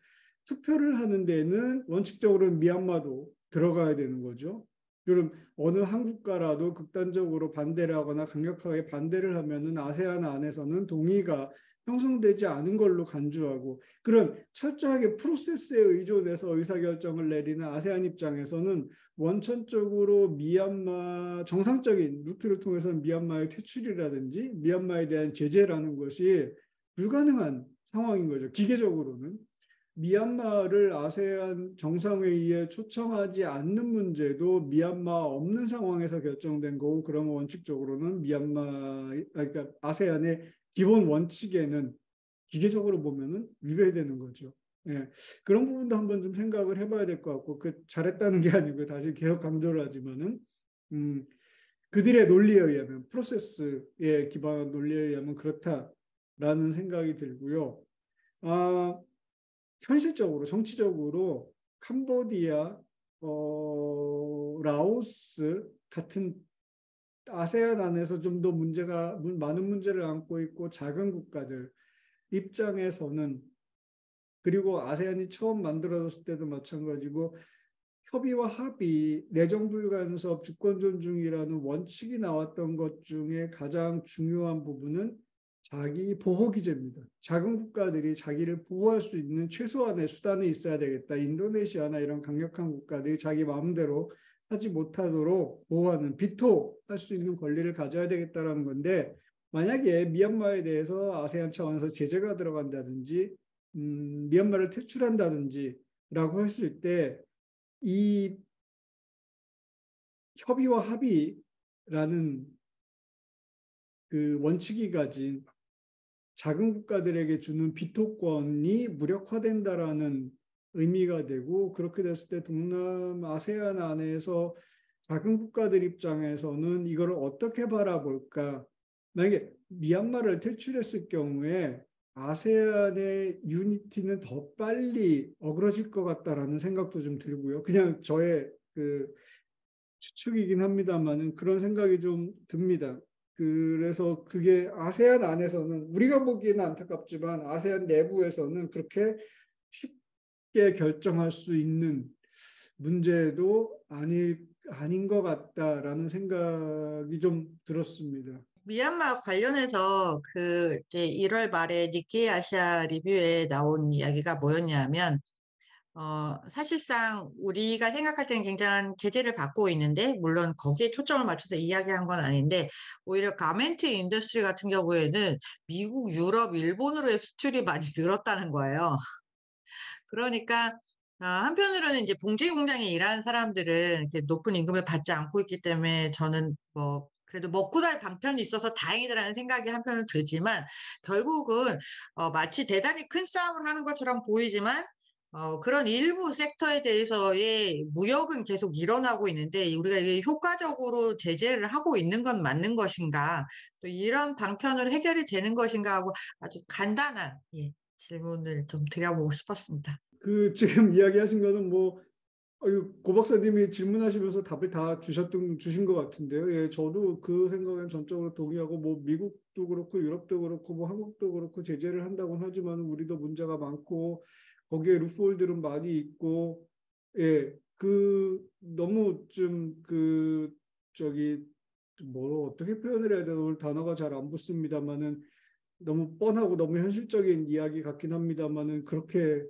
투표를 하는 데는 원칙적으로는 미얀마도 들어가야 되는 거죠. 그럼 어느 한 국가라도 극단적으로 반대를 하거나 강력하게 반대를 하면은 아세안 안에서는 동의가 형성되지 않은 걸로 간주하고 그런 철저하게 프로세스에 의존해서 의사결정을 내리는 아세안 입장에서는 원천적으로 미얀마 정상적인 루트를 통해서는 미얀마의 퇴출이라든지 미얀마에 대한 제재라는 것이 불가능한 상황인 거죠. 기계적으로는. 미얀마를 아세안 정상회의에 초청하지 않는 문제도 미얀마 없는 상황에서 결정된 거고 그러면 원칙적으로는 그러니까 아세안의 기본 원칙에는 기계적으로 보면은 위배되는 거죠. 예, 그런 부분도 한번 좀 생각을 해봐야 될 것 같고 그 잘했다는 게 아니고 다시 계속 강조를 하지만은 그들의 논리에 의하면 프로세스에 기반한 논리에 의하면 그렇다라는 생각이 들고요. 현실적으로 정치적으로 캄보디아, 라오스 같은 아세안 안에서 좀 더 많은 문제를 안고 있고 작은 국가들 입장에서는 그리고 아세안이 처음 만들어졌을 때도 마찬가지고 협의와 합의, 내정불간섭, 주권 존중이라는 원칙이 나왔던 것 중에 가장 중요한 부분은 자기 보호 기제입니다. 작은 국가들이 자기를 보호할 수 있는 최소한의 수단이 있어야 되겠다. 인도네시아나 이런 강력한 국가들이 자기 마음대로 하지 못하도록 보호하는 비토할 수 있는 권리를 가져야 되겠다라는 건데 만약에 미얀마에 대해서 아세안 차원에서 제재가 들어간다든지 미얀마를 퇴출한다든지 라고 했을 때 이 협의와 합의라는 그 원칙이 가진 작은 국가들에게 주는 비토권이 무력화된다라는 의미가 되고 그렇게 됐을 때 아세안 안에서 작은 국가들 입장에서는 이걸 어떻게 바라볼까? 만약에 미얀마를 퇴출했을 경우에 아세안의 유니티는 더 빨리 어그러질 것 같다라는 생각도 좀 들고요. 그냥 저의 그 추측이긴 합니다만은 그런 생각이 좀 듭니다. 그래서 그게 아세안 안에서는 우리가 보기에는 안타깝지만 아세안 내부에서는 그렇게 쉽게 결정할 수 있는 문제도 아닌 것 같다라는 생각이 좀 들었습니다. 미얀마 관련해서 이제 1월 말에 니케이 아시아 리뷰에 나온 이야기가 뭐였냐면 사실상 우리가 생각할 때는 굉장한 제재를 받고 있는데, 물론 거기에 초점을 맞춰서 이야기한 건 아닌데, 오히려 가멘트 인더스트리 같은 경우에는 미국, 유럽, 일본으로의 수출이 많이 늘었다는 거예요. 그러니까 한편으로는 이제 봉제 공장에 일하는 사람들은 이렇게 높은 임금을 받지 않고 있기 때문에 저는 뭐 그래도 먹고 살 방편이 있어서 다행이다라는 생각이 한편은 들지만, 결국은 마치 대단히 큰 싸움을 하는 것처럼 보이지만 그런 일부 섹터에 대해서의 무역은 계속 일어나고 있는데, 우리가 이게 효과적으로 제재를 하고 있는 건 맞는 것인가, 또 이런 방편으로 해결이 되는 것인가 하고 아주 간단한, 예, 질문을 좀 드려보고 싶었습니다. 그 지금 이야기하신 거는 뭐 고 박사님이 질문하시면서 답을 다 주신 것 같은데요. 예, 저도 그 생각엔 전적으로 동의하고, 뭐 미국도 그렇고 유럽도 그렇고 뭐 한국도 그렇고 제재를 한다고는 하지만 우리도 문제가 많고 거기에 루프홀들은 많이 있고, 예, 그 너무 좀 그 저기 뭐 어떻게 표현을 해야 되나, 오늘 단어가 잘 안 붙습니다만은 너무 뻔하고 너무 현실적인 이야기 같긴 합니다만은, 그렇게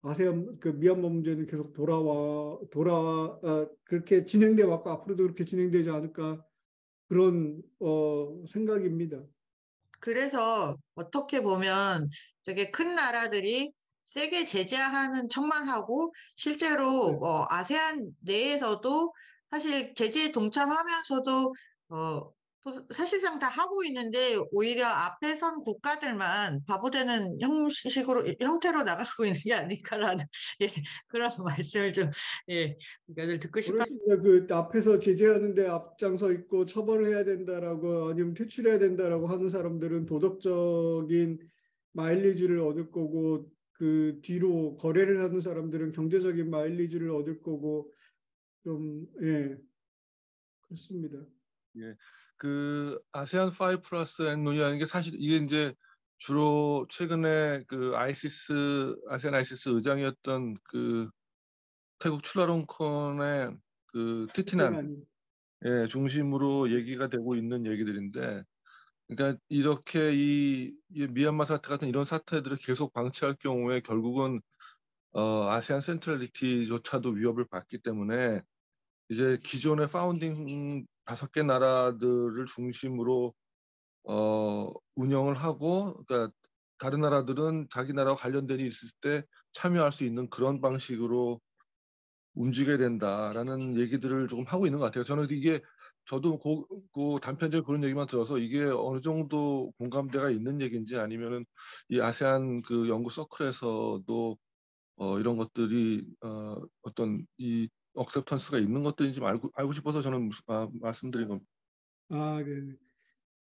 아세안 그 미얀마 문제는 계속 그렇게 진행돼 왔고 앞으로도 그렇게 진행되지 않을까, 그런 생각입니다. 그래서 어떻게 보면 되게 큰 나라들이 세게 제재하는 척만 하고, 실제로 네. 아세안 내에서도 사실 제재에 동참하면서도 어, 사실상 다 하고 있는데, 오히려 앞에 선 국가들만 바보되는 형태로 나가고 있는 게 아닐까라는 예, 그런 말씀을 좀, 예, 늘 듣고 싶어요. 그렇습니다. 그 앞에서 제재하는데 앞장서 있고 처벌을 해야 된다라고 아니면 퇴출해야 된다라고 하는 사람들은 도덕적인 마일리지를 얻을 거고, 그 뒤로 거래를 하는 사람들은 경제적인 마일리지를 얻을 거고, 좀, 예, 그렇습니다. 예, 그 아세안 5 플러스 N 논의라는 게 사실 이게 이제 주로 최근에 그 아세안 아이시스 의장이었던 그 태국 출라롱콘의 그 티티난 아니, 중심으로 얘기가 되고 있는 얘기들인데, 그러니까 이렇게 이 미얀마 사태 같은 이런 사태들을 계속 방치할 경우에 결국은 아세안 센트럴리티조차도 위협을 받기 때문에 이제 기존의 파운딩 5개 나라들을 중심으로 운영을 하고, 그러니까 다른 나라들은 자기 나라와 관련된 일이 있을 때 참여할 수 있는 그런 방식으로 움직여야 된다라는 얘기들을 조금 하고 있는 것 같아요. 저는 이게 저도 그 단편적으로 그런 얘기만 들어서 이게 어느 정도 공감대가 있는 얘기인지, 아니면은 이 아세안 그 연구 서클에서도 이런 것들이 어떤 이 억셉턴스가 있는 것들인지 좀 알고 싶어서 저는 말씀드린 겁니다. 아, 네.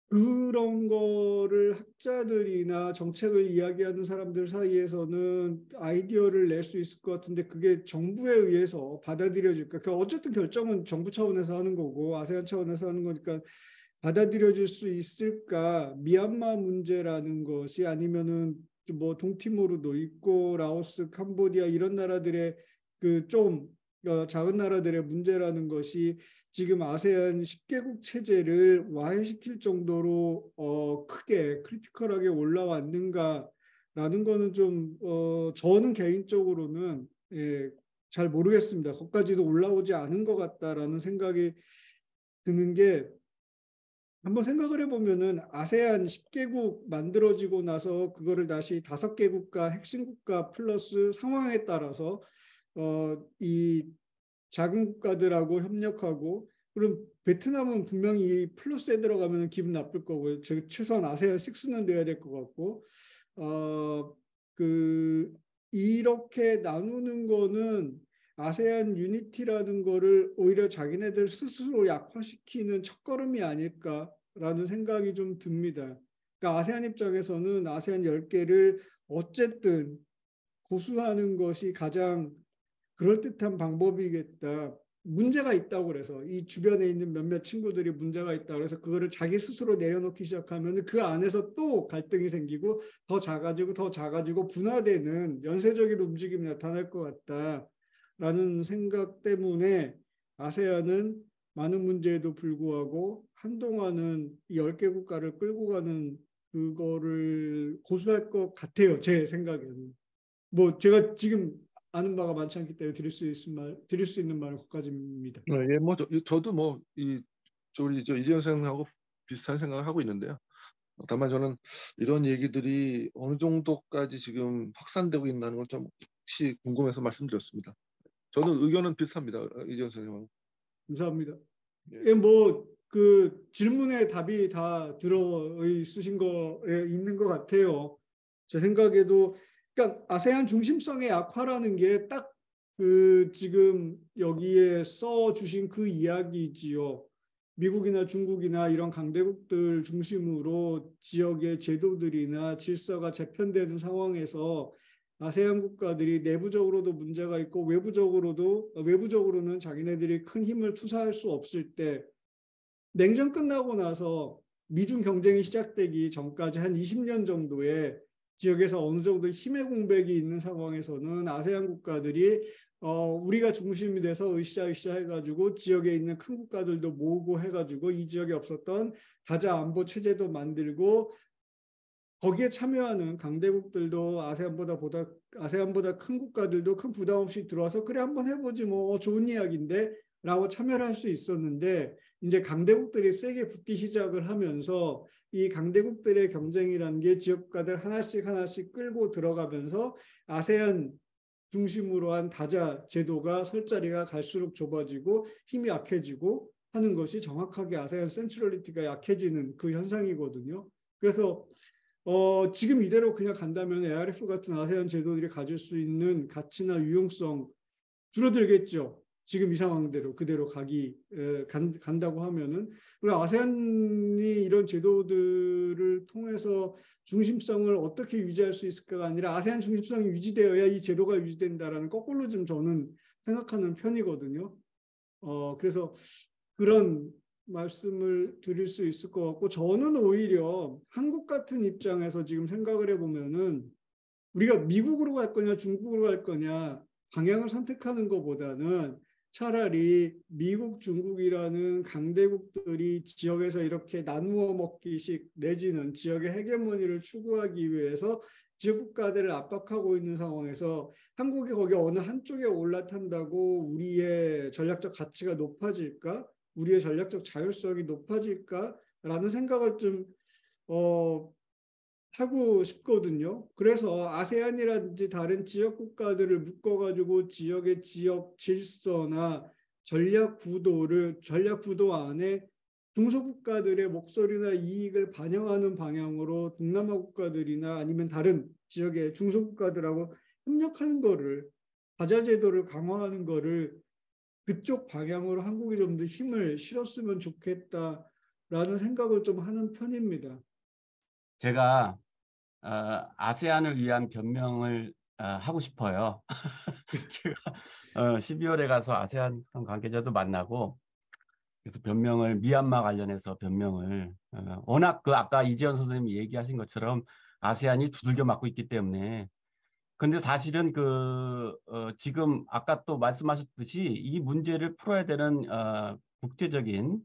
그런 거를 학자들이나 정책을 이야기하는 사람들 사이에서는 아이디어를 낼 수 있을 것 같은데, 그게 정부에 의해서 받아들여질까? 그 어쨌든 결정은 정부 차원에서 하는 거고 아세안 차원에서 하는 거니까 받아들여질 수 있을까? 미얀마 문제라는 것이, 아니면은 뭐 동티모르도 있고 라오스, 캄보디아 이런 나라들의 그 좀 작은 나라들의 문제라는 것이 지금 아세안 10개국 체제를 와해시킬 정도로 크게 크리티컬하게 올라왔는가라는 거는 좀 저는 개인적으로는, 예, 잘 모르겠습니다. 거기까지도 올라오지 않은 것 같다라는 생각이 드는 게, 한번 생각을 해보면은 아세안 10개국 만들어지고 나서 그거를 다시 5개국가 핵심 국가 플러스 상황에 따라서 이 작은 국가들하고 협력하고, 그럼 베트남은 분명히 이 플러스에 들어가면 기분 나쁠 거고요. 최소한 아세안 6는 돼야 될 것 같고, 어, 그 이렇게 나누는 거는 아세안 유니티라는 거를 오히려 자기네들 스스로 약화시키는 첫걸음이 아닐까라는 생각이 좀 듭니다. 그러니까 아세안 입장에서는 아세안 10개를 어쨌든 고수하는 것이 가장 그럴듯한 방법이겠다. 문제가 있다고 그래서 이 주변에 있는 몇몇 친구들이 문제가 있다고 그래서 그거를 자기 스스로 내려놓기 시작하면 그 안에서 또 갈등이 생기고 더 작아지고 더 작아지고 분화되는 연쇄적인 움직임이 나타날 것 같다라는 생각 때문에 아세안은 많은 문제에도 불구하고 한동안은 이 10개 국가를 끌고 가는 그거를 고수할 것 같아요. 제 생각에는. 뭐 제가 지금 아는 바가 많지 않기 때문에 드릴 수 있는 말은 거기까지입니다. 예, 뭐 저도 뭐 우리 이재현 선생님하고 비슷한 생각을 하고 있는데요. 다만 저는 이런 얘기들이 어느 정도까지 지금 확산되고 있다는 걸 좀 혹시 궁금해서 말씀드렸습니다. 저는 의견은 비슷합니다. 이재현 선생님하고. 감사합니다. 예. 예, 뭐 그 질문에 답이 다 들어 있으신 거에 있는 것 같아요. 제 생각에도 그러니까 아세안 중심성의 약화라는 게 딱 그 지금 여기에 써 주신 그 이야기지요. 미국이나 중국이나 이런 강대국들 중심으로 지역의 제도들이나 질서가 재편되는 상황에서 아세안 국가들이 내부적으로도 문제가 있고 외부적으로는 자기네들이 큰 힘을 투사할 수 없을 때 냉전 끝나고 나서 미중 경쟁이 시작되기 전까지 한 20년 정도의 지역에서 어느 정도 힘의 공백이 있는 상황에서는 아세안 국가들이 우리가 중심이 돼서 으쌰으쌰 해가지고 지역에 있는 큰 국가들도 모으고 해가지고 이 지역에 없었던 다자 안보 체제도 만들고 거기에 참여하는 강대국들도 아세안보다 큰 국가들도 큰 부담 없이 들어와서 그래 한번 해보지 뭐 좋은 이야기인데 라고 참여를 할 수 있었는데 이제 강대국들이 세게 붙기 시작을 하면서 이 강대국들의 경쟁이라는 게 지역국가들 하나씩 끌고 들어가면서 아세안 중심으로 한 다자 제도가 설 자리가 갈수록 좁아지고 힘이 약해지고 하는 것이 정확하게 아세안 센트럴리티가 약해지는 그 현상이거든요. 그래서 지금 이대로 그냥 간다면 ARF 같은 아세안 제도들이 가질 수 있는 가치나 유용성 줄어들겠죠. 지금 이 상황대로 그대로 간다고 하면은. 그리고 아세안이 이런 제도들을 통해서 중심성을 어떻게 유지할 수 있을까가 아니라 아세안 중심성이 유지되어야 이 제도가 유지된다라는 거꾸로 좀 저는 생각하는 편이거든요. 그래서 그런 말씀을 드릴 수 있을 것 같고 저는 오히려 한국 같은 입장에서 지금 생각을 해보면은 우리가 미국으로 갈 거냐 중국으로 갈 거냐 방향을 선택하는 것보다는 차라리 미국, 중국이라는 강대국들이 지역에서 이렇게 나누어 먹기식 내지는 지역의 헤게모니를 추구하기 위해서 지역 국가들을 압박하고 있는 상황에서 한국이 거기 어느 한쪽에 올라탄다고 우리의 전략적 가치가 높아질까? 우리의 전략적 자율성이 높아질까라는 생각을 좀 하고 싶거든요. 그래서 아세안이라든지 다른 지역 국가들을 묶어가지고 지역의 지역 질서나 전략 구도 안에 중소국가들의 목소리나 이익을 반영하는 방향으로 동남아 국가들이나 아니면 다른 지역의 중소국가들하고 협력하는 거를 다자제도를 강화하는 거를 그쪽 방향으로 한국이 좀 더 힘을 실었으면 좋겠다라는 생각을 좀 하는 편입니다. 제가 아세안을 위한 변명을 하고 싶어요. 제가 12월에 가서 아세안 관계자도 만나고 그래서 미얀마 관련해서 변명을 워낙 아까 이재현 선생님이 얘기하신 것처럼 아세안이 두들겨 맞고 있기 때문에 근데 사실은 지금 아까 또 말씀하셨듯이 이 문제를 풀어야 되는 국제적인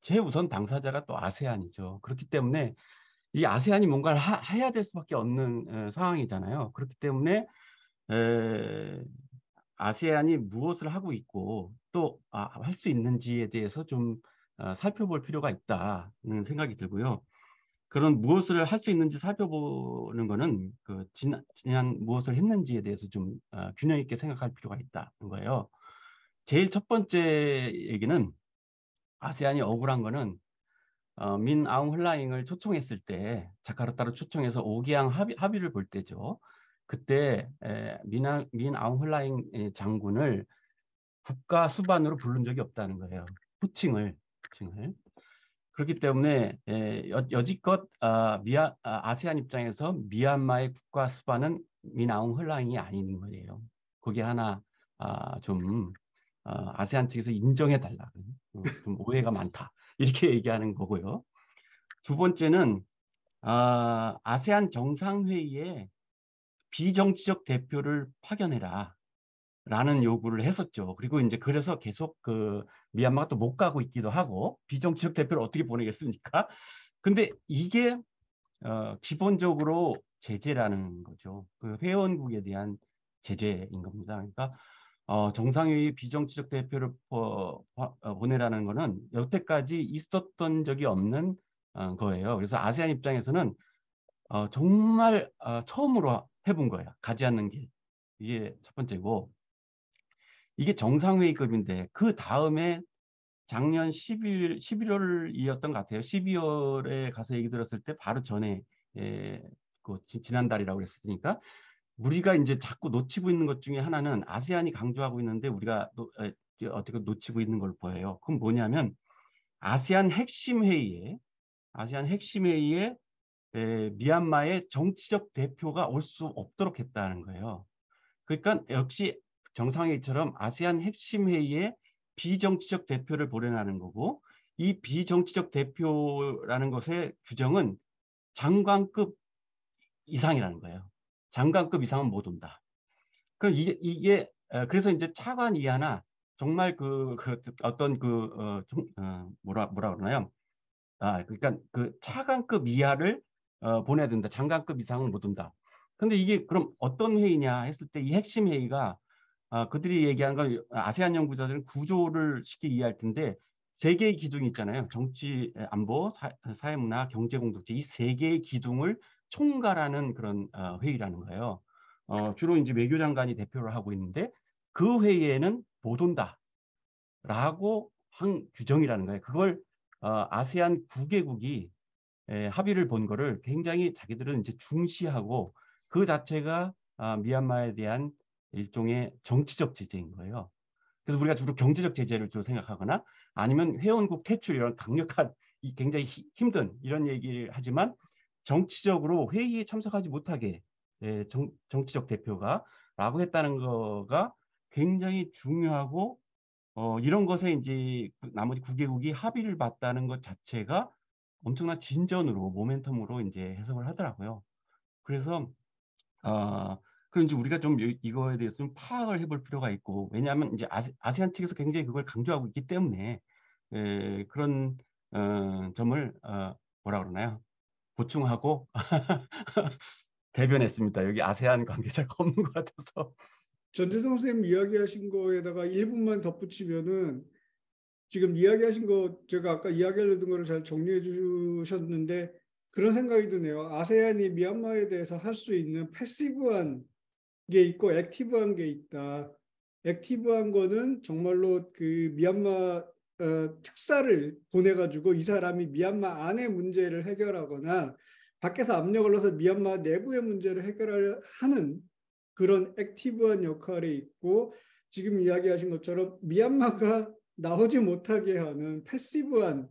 최우선 당사자가 또 아세안이죠. 그렇기 때문에 이 아세안이 뭔가를 해야 될 수밖에 없는 상황이잖아요. 그렇기 때문에 아세안이 무엇을 하고 있고 또 할 수 있는지에 대해서 좀 살펴볼 필요가 있다는 생각이 들고요. 그런 무엇을 할 수 있는지 살펴보는 거는 지난 무엇을 했는지에 대해서 좀 균형 있게 생각할 필요가 있다는 거예요. 제일 첫 번째 얘기는 아세안이 억울한 거는 민 아웅 홀라잉을 초청했을 때 자카르타로 초청해서 5개항 합의를 볼 때죠. 그때 민 아웅 홀라잉 장군을 국가 수반으로 부른 적이 없다는 거예요. 호칭을. 그렇기 때문에 여지껏 아세안 입장에서 미얀마의 국가 수반은 민 아웅 홀라잉이 아닌 거예요. 그게 하나 좀 아세안 측에서 인정해달라. 좀 오해가 많다. 이렇게 얘기하는 거고요. 두 번째는 아세안 정상회의에 비정치적 대표를 파견해라 라는 요구를 했었죠. 그리고 이제 그래서 계속 미얀마가 또 못 가고 있기도 하고 비정치적 대표를 어떻게 보내겠습니까? 근데 이게 기본적으로 제재라는 거죠. 그 회원국에 대한 제재인 겁니다. 그러니까 정상회의 비정치적 대표를 보내라는 거는 여태까지 있었던 적이 없는 거예요. 그래서 아세안 입장에서는 정말 처음으로 해본 거예요. 가지 않는 길. 이게 첫 번째고, 이게 정상회의급인데 그 다음에 작년 11월이었던 것 같아요. 12월에 가서 얘기 들었을 때 바로 전에 지난달이라고 그랬으니까 우리가 이제 자꾸 놓치고 있는 것 중에 하나는 아세안이 강조하고 있는데 우리가 어떻게 놓치고 있는 걸 보여요. 그건 뭐냐면 아세안 핵심 회의에 미얀마의 정치적 대표가 올 수 없도록 했다는 거예요. 그러니까 역시 정상회의처럼 아세안 핵심 회의에 비정치적 대표를 보내라는 거고, 이 비정치적 대표라는 것의 규정은 장관급 이상이라는 거예요. 장관급 이상은 못 온다. 그럼 이게 그래서 이제 차관 이하나 정말 어떤 뭐라 그러나요? 그러니까 그 차관급 이하를 보내야 된다. 장관급 이상은 못 온다. 근데 이게 그럼 어떤 회의냐 했을 때 이 핵심 회의가 그들이 얘기하는 건 아세안 연구자들은 구조를 쉽게 이해할 텐데 세 개의 기둥이 있잖아요. 정치, 안보, 사회문화, 경제공동체 이 세 개의 기둥을 총괄하는 그런 회의라는 거예요. 주로 이제 외교장관이 대표를 하고 있는데 그 회의에는 못 온다라고 한 규정이라는 거예요. 그걸 아세안 9개국이 합의를 본 거를 굉장히 자기들은 이제 중시하고 그 자체가 미얀마에 대한 일종의 정치적 제재인 거예요. 그래서 우리가 주로 경제적 제재를 주로 생각하거나 아니면 회원국 퇴출 이런 강력한 굉장히 힘든 이런 얘기를 하지만 정치적으로 회의에 참석하지 못하게 정치적 대표가 라고 했다는 거가 굉장히 중요하고 이런 것에 이제 나머지 9개국이 합의를 봤다는 것 자체가 엄청난 진전으로 모멘텀으로 이제 해석을 하더라고요. 그래서 그럼 이제 우리가 좀 이거에 대해서 좀 파악을 해볼 필요가 있고, 왜냐하면 이제 아세안 측에서 굉장히 그걸 강조하고 있기 때문에 그런 점을 뭐라 그러나요? 보충하고 대변했습니다. 여기 아세안 관계자가 없는 것 같아서. 전태성 선생님 이야기하신 거에다가 1분만 덧붙이면은 지금 이야기하신 거 제가 아까 이야기하려던 거를 잘 정리해 주셨는데 그런 생각이 드네요. 아세안이 미얀마에 대해서 할 수 있는 패시브한 게 있고 액티브한 게 있다. 액티브한 거는 정말로 그 미얀마 특사를 보내가지고 이 사람이 미얀마 안의 문제를 해결하거나 밖에서 압력을 넣어서 미얀마 내부의 문제를 해결하는 그런 액티브한 역할이 있고 지금 이야기하신 것처럼 미얀마가 나오지 못하게 하는 패시브한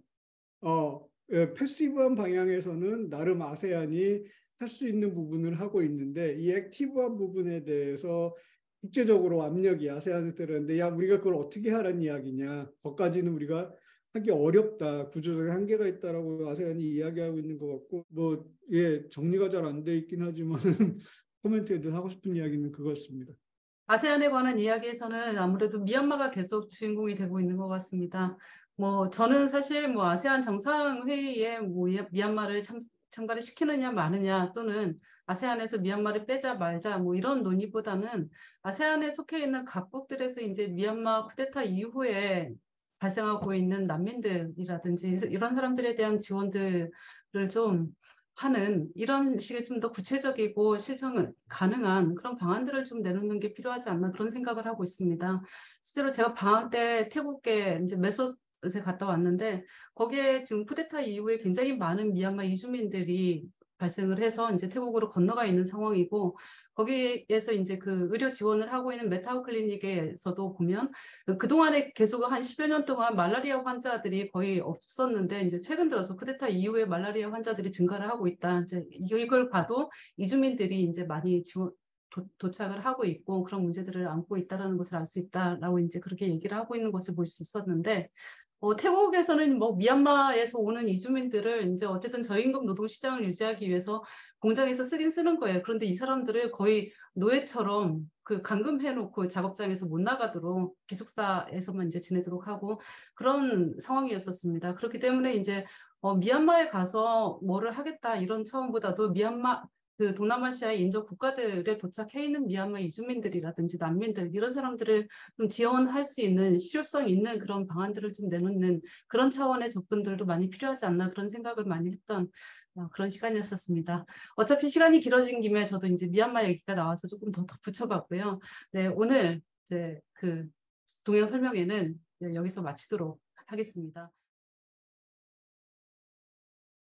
방향에서는 나름 아세안이 할 수 있는 부분을 하고 있는데 이 액티브한 부분에 대해서 국제적으로 압력이 아세안에 들었는데 야 우리가 그걸 어떻게 하라는 이야기냐 거기까지는 우리가 하기 어렵다 구조적인 한계가 있다라고 아세안이 이야기하고 있는 것 같고 정리가 잘 안 돼 있긴 하지만 코멘트에도 하고 싶은 이야기는 그것입니다. 아세안에 관한 이야기에서는 아무래도 미얀마가 계속 주인공이 되고 있는 것 같습니다. 저는 사실 아세안 정상회의에 미얀마를 참가를 시키느냐 마느냐 또는 아세안에서 미얀마를 빼자 말자 이런 논의보다는 아세안에 속해 있는 각국들에서 이제 미얀마 쿠데타 이후에 발생하고 있는 난민들이라든지 이런 사람들에 대한 지원들을 좀 하는 이런 식의 좀 더 구체적이고 실천 가능한 그런 방안들을 좀 내놓는 게 필요하지 않나 그런 생각을 하고 있습니다. 실제로 제가 방학 때 태국에 이제 메소스에 갔다 왔는데 거기에 지금 쿠데타 이후에 굉장히 많은 미얀마 이주민들이 발생을 해서 이제 태국으로 건너가 있는 상황이고 거기에서 이제 그 의료 지원을 하고 있는 메타우 클리닉에서도 보면 그동안에 계속 한 10여 년 동안 말라리아 환자들이 거의 없었는데 이제 최근 들어서 쿠데타 이후에 말라리아 환자들이 증가를 하고 있다. 이제 이걸 봐도 이주민들이 이제 많이 도착을 하고 있고 그런 문제들을 안고 있다라는 것을 알 수 있다라고 이제 그렇게 얘기를 하고 있는 것을 볼 수 있었는데 태국에서는 뭐 미얀마에서 오는 이주민들을 이제 어쨌든 저임금 노동 시장을 유지하기 위해서 공장에서 쓰긴 쓰는 거예요. 그런데 이 사람들을 거의 노예처럼 그 감금해놓고 작업장에서 못 나가도록 기숙사에서만 이제 지내도록 하고 그런 상황이었었습니다. 그렇기 때문에 이제 미얀마에 가서 뭐를 하겠다 이런 차원보다도 미얀마 그 동남아시아의 인접 국가들에 도착해 있는 미얀마 이주민들이라든지 난민들 이런 사람들을 좀 지원할 수 있는 실효성 있는 그런 방안들을 좀 내놓는 그런 차원의 접근들도 많이 필요하지 않나 그런 생각을 많이 했던 그런 시간이었었습니다. 어차피 시간이 길어진 김에 저도 이제 미얀마 얘기가 나와서 조금 더 덧붙여봤고요. 네, 오늘 이제 그 동영 설명회는 여기서 마치도록 하겠습니다.